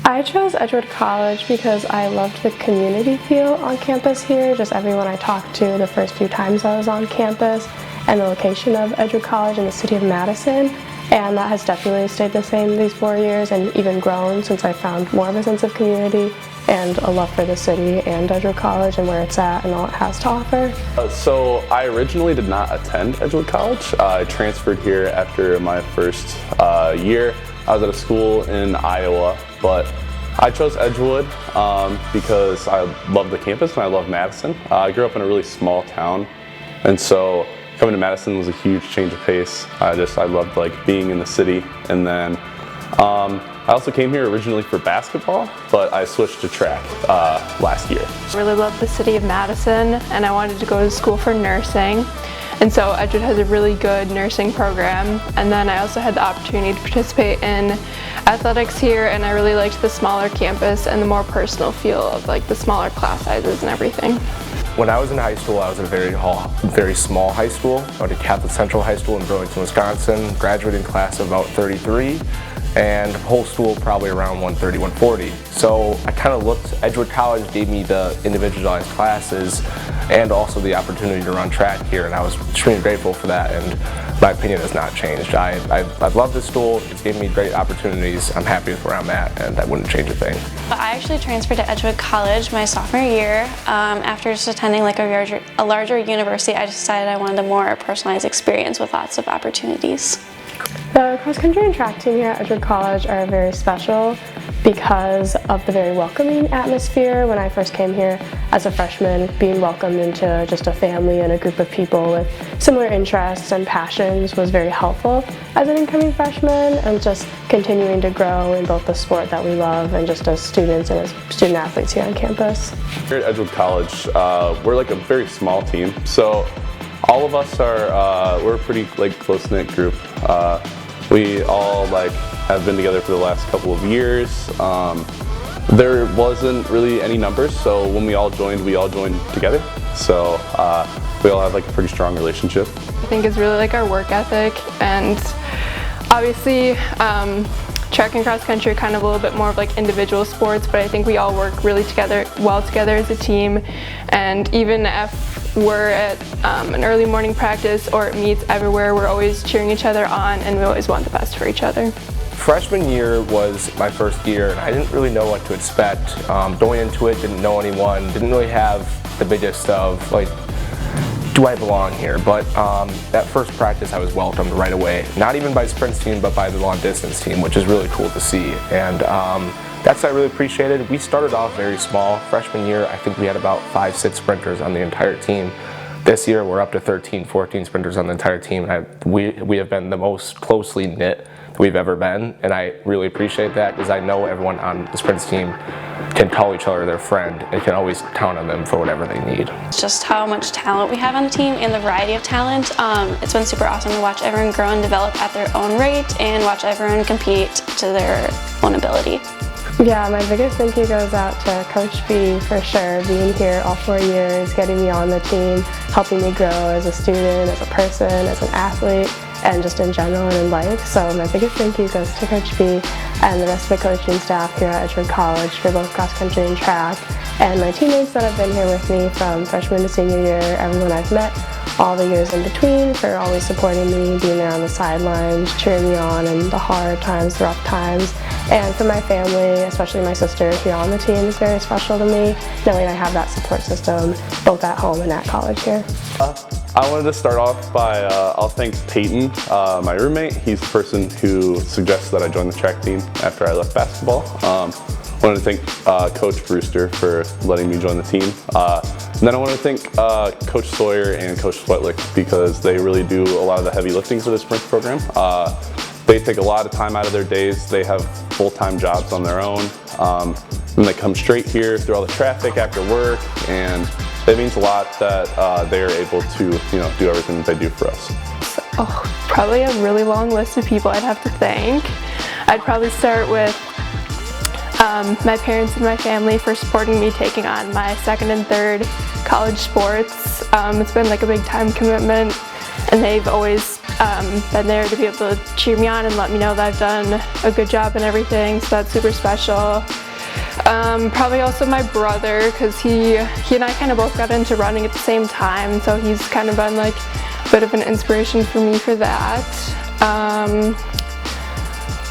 I chose Edgewood College because I loved the community feel on campus here, just everyone I talked to the first few times I was on campus, and the location of Edgewood College in the city of Madison, and that has definitely stayed the same these 4 years and even grown since I found more of a sense of community and a love for the city and Edgewood College and where it's at and all it has to offer. So I originally did not attend Edgewood College. I transferred here after my first year. I was at a school in Iowa, but I chose Edgewood because I love the campus and I love Madison. I grew up in a really small town, and so coming to Madison was a huge change of pace. I loved being in the city, and then I also came here originally for basketball, but I switched to track last year. I really love the city of Madison, and I wanted to go to school for nursing. And so Edgewood has a really good nursing program, and then I also had the opportunity to participate in athletics here, and I really liked the smaller campus and the more personal feel of the smaller class sizes and everything. When I was in high school, I was at a very small high school. I went to Catholic Central High School in Burlington, Wisconsin, graduating class of about 33, and whole school probably around 130, 140. So I kind of looked, Edgewood College gave me the individualized classes and also the opportunity to run track here, and I was extremely grateful for that, and my opinion has not changed. I've loved this school, it's given me great opportunities, I'm happy with where I'm at, and I wouldn't change a thing. I actually transferred to Edgewood College my sophomore year. After just attending a larger university, I decided I wanted a more personalized experience with lots of opportunities. The cross-country and track team here at Edgewood College are very special because of the very welcoming atmosphere. When I first came here as a freshman, being welcomed into just a family and a group of people with similar interests and passions was very helpful as an incoming freshman, and just continuing to grow in both the sport that we love and just as students and as student athletes here on campus. Here at Edgewood College, we're a very small team, so all of us we're a pretty close-knit group. We all have been together for the last couple of years. There wasn't really any numbers, so when we all joined together. So we all have a pretty strong relationship. I think it's really our work ethic, and obviously track and cross country are kind of a little bit more of individual sports, but I think we all work really well together as a team, and even if we're at an early morning practice or at meets everywhere, we're always cheering each other on, and we always want the best for each other. Freshman year was my first year, and I didn't really know what to expect. Going into it, didn't know anyone, didn't really have the biggest of do I belong here? But that first practice I was welcomed right away, not even by Sprint's team, but by the long distance team, which is really cool to see. And that's what I really appreciated. We started off very small. Freshman year, I think we had about 5-6 sprinters on the entire team. This year, we're up to 13, 14 sprinters on the entire team. We have been the most closely knit that we've ever been, and I really appreciate that because I know everyone on the Sprints team can call each other their friend and can always count on them for whatever they need. Just how much talent we have on the team and the variety of talent. It's been super awesome to watch everyone grow and develop at their own rate and watch everyone compete to their own ability. Yeah, my biggest thank you goes out to Coach B for sure, being here all 4 years, getting me on the team, helping me grow as a student, as a person, as an athlete, and just in general and in life. So my biggest thank you goes to Coach B and the rest of the coaching staff here at Edgewood College for both cross country and track, and my teammates that have been here with me from freshman to senior year, everyone I've met all the years in between, for always supporting me, being there on the sidelines, cheering me on in the hard times, the rough times. And for my family, especially my sister here on the team, is very special to me, knowing I have that support system both at home and at college here. I wanted to start off by, I'll thank Peyton, my roommate. He's the person who suggested that I join the track team after I left basketball. I wanted to thank Coach Brewster for letting me join the team. And then I want to thank Coach Sawyer and Coach Sweatlick because they really do a lot of the heavy lifting for the Sprint program. They take a lot of time out of their days. They have full-time jobs on their own. And they come straight here through all the traffic after work, and it means a lot that they're able to do everything that they do for us. Probably a really long list of people I'd have to thank. I'd probably start with my parents and my family for supporting me taking on my second and third college sports. It's been a big time commitment, and they've always been there to be able to cheer me on and let me know that I've done a good job and everything, so that's super special. Probably also my brother, because he and I kind of both got into running at the same time, so he's kind of been like a bit of an inspiration for me for that.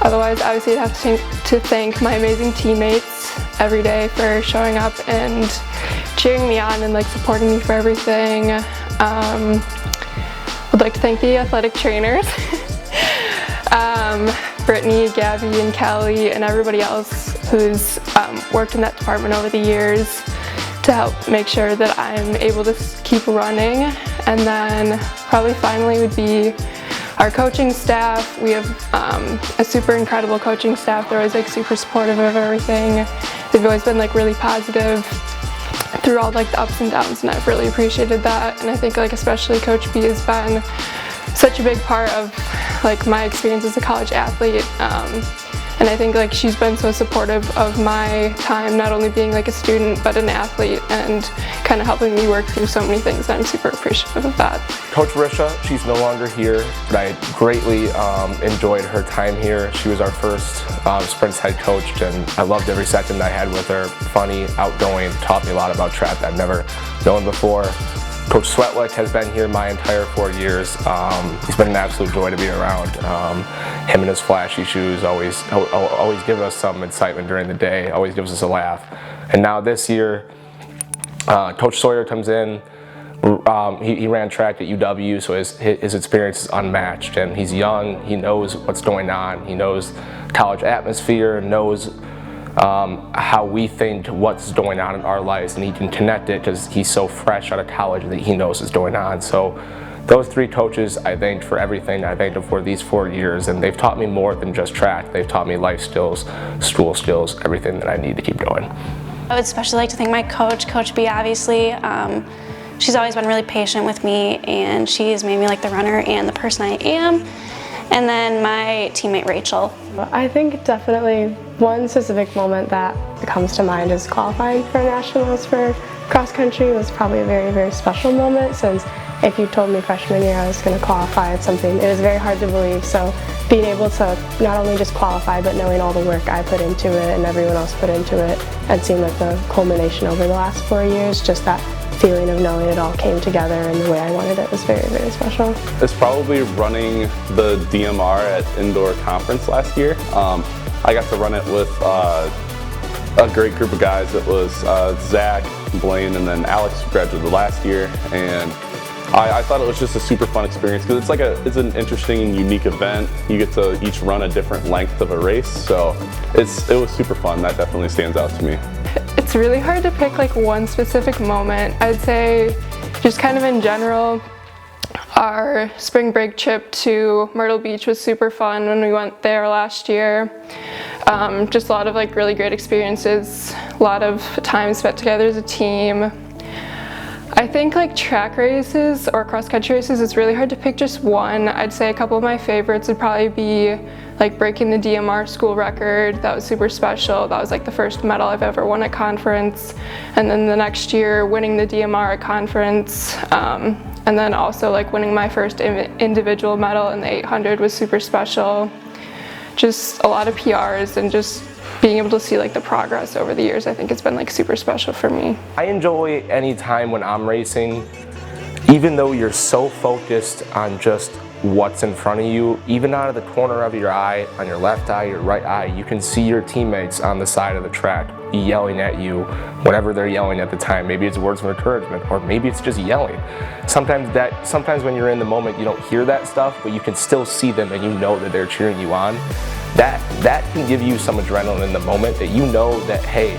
Otherwise, obviously I'd have to thank my amazing teammates every day for showing up and cheering me on and like supporting me for everything. I'd like to thank the athletic trainers, Brittany, Gabby, and Kelly, and everybody else who's worked in that department over the years to help make sure that I'm able to keep running. And then probably finally would be our coaching staff. We have a super incredible coaching staff. They're always like super supportive of everything. They've always been like really positive through all like the ups and downs, and I've really appreciated that. And I think like especially Coach B has been such a big part of like my experience as a college athlete. And I think like she's been so supportive of my time, not only being like a student but an athlete, and kind of helping me work through so many things. I'm super appreciative of that. Coach Risha, she's no longer here, but I greatly enjoyed her time here. She was our first sprints head coach, and I loved every second I had with her. Funny, outgoing, taught me a lot about track I've never known before. Coach Sweatlick has been here my entire 4 years. He's been an absolute joy to be around. Him and his flashy shoes always give us some excitement during the day, always gives us a laugh. And now this year, Coach Sawyer comes in. He ran track at UW, so his experience is unmatched, and he's young. He knows what's going on. He knows college atmosphere, knows how we think what's going on in our lives, and he can connect it because he's so fresh out of college that he knows what's going on. So those three coaches I thanked for everything. I thanked them for these 4 years, and they've taught me more than just track. They've taught me life skills, school skills, everything that I need to keep going. I would especially like to thank my coach, Coach B, obviously. She's always been really patient with me, and she's made me like the runner and the person I am. And then my teammate, Rachel. I think definitely one specific moment that comes to mind is qualifying for nationals for cross country. Was probably a very, very special moment, since if you told me freshman year I was going to qualify, it was very hard to believe. So being able to not only just qualify, but knowing all the work I put into it and everyone else put into it, and seeing like the culmination over the last 4 years, just that feeling of knowing it all came together and the way I wanted it was very, very special. It's probably running the DMR at Indoor Conference last year. I got to run it with a great group of guys. It was Zach, Blaine, and then Alex, who graduated last year. And I thought it was just a super fun experience because it's an interesting and unique event. You get to each run a different length of a race, so it was super fun. That definitely stands out to me. It's really hard to pick like one specific moment. I'd say just kind of in general, our spring break trip to Myrtle Beach was super fun when we went there last year. Just a lot of like really great experiences, a lot of time spent together as a team. I think like track races or cross country races, it's really hard to pick just one. I'd say a couple of my favorites would probably be like breaking the DMR school record. That was super special. That was like the first medal I've ever won at conference. And then the next year winning the DMR at conference. And then also like winning my first individual medal in the 800 was super special. Just a lot of PRs and just being able to see like the progress over the years, I think it's been like super special for me. I enjoy any time when I'm racing, even though you're so focused on just what's in front of you, even out of the corner of your eye, on your left eye, your right eye, you can see your teammates on the side of the track yelling at you, whatever they're yelling at the time. Maybe it's words of encouragement, or maybe it's just yelling. Sometimes when you're in the moment, you don't hear that stuff, but you can still see them and you know that they're cheering you on. That can give you some adrenaline in the moment, that you know that, hey,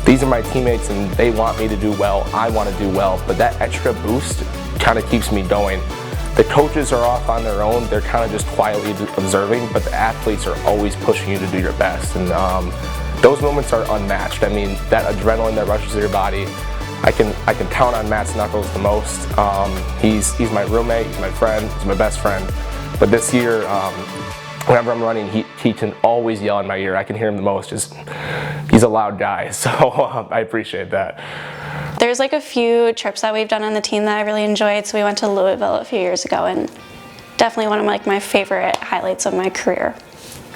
these are my teammates and they want me to do well, I want to do well, but that extra boost kind of keeps me going. The coaches are off on their own, they're kind of just quietly observing, but the athletes are always pushing you to do your best, and those moments are unmatched. I mean, that adrenaline that rushes through your body, I can count on Matt Snuckles the most. He's my roommate, he's my friend, he's my best friend, but this year, whenever I'm running, he can always yell in my ear. I can hear him the most. He's a loud guy, so I appreciate that. There's like a few trips that we've done on the team that I really enjoyed. So we went to Louisville a few years ago, and definitely one of like my favorite highlights of my career.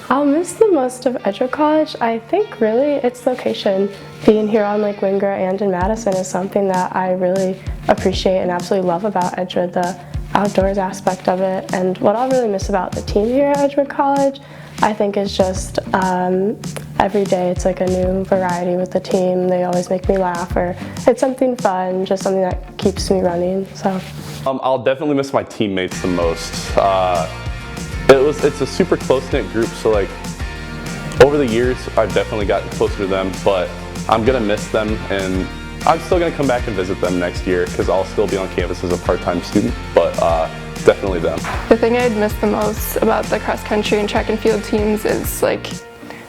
I'll miss the most of Edgewood College. I think really its location. Being here on Lake Wingra and in Madison is something that I really appreciate and absolutely love about Edgewood, the outdoors aspect of it. And what I'll really miss about the team here at Edgewood College, I think, is just every day it's like a new variety with the team. They always make me laugh, or it's something fun, just something that keeps me running. So I'll definitely miss my teammates the most. It's a super close-knit group, so like over the years I've definitely gotten closer to them, but I'm gonna miss them, and I'm still gonna come back and visit them next year because I'll still be on campus as a part-time student, but definitely them. The thing I'd miss the most about the cross country and track and field teams is like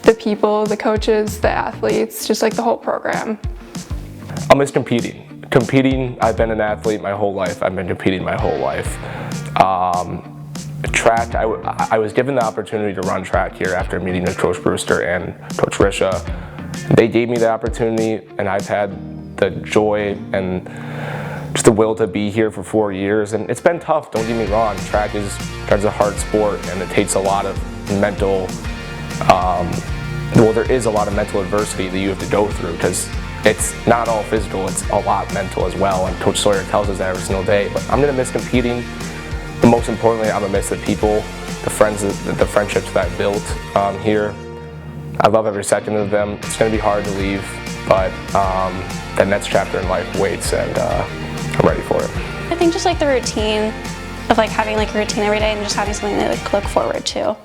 the people, the coaches, the athletes, just like the whole program. I'll miss competing. I've been an athlete my whole life. I've been competing my whole life. Track, I was given the opportunity to run track here after meeting with Coach Brewster and Coach Risha. They gave me the opportunity, and I've had the joy and just the will to be here for 4 years. And it's been tough, don't get me wrong. Track is a hard sport, and it takes a lot of mental, there is a lot of mental adversity that you have to go through, because it's not all physical, it's a lot mental as well, and Coach Sawyer tells us that every single day. But I'm gonna miss competing, but most importantly, I'm gonna miss the people, the friendships that I built here. I love every second of them. It's gonna be hard to leave, but the next chapter in life waits, and I'm ready for it. I think just like the routine of like having like a routine every day and just having something to like look forward to.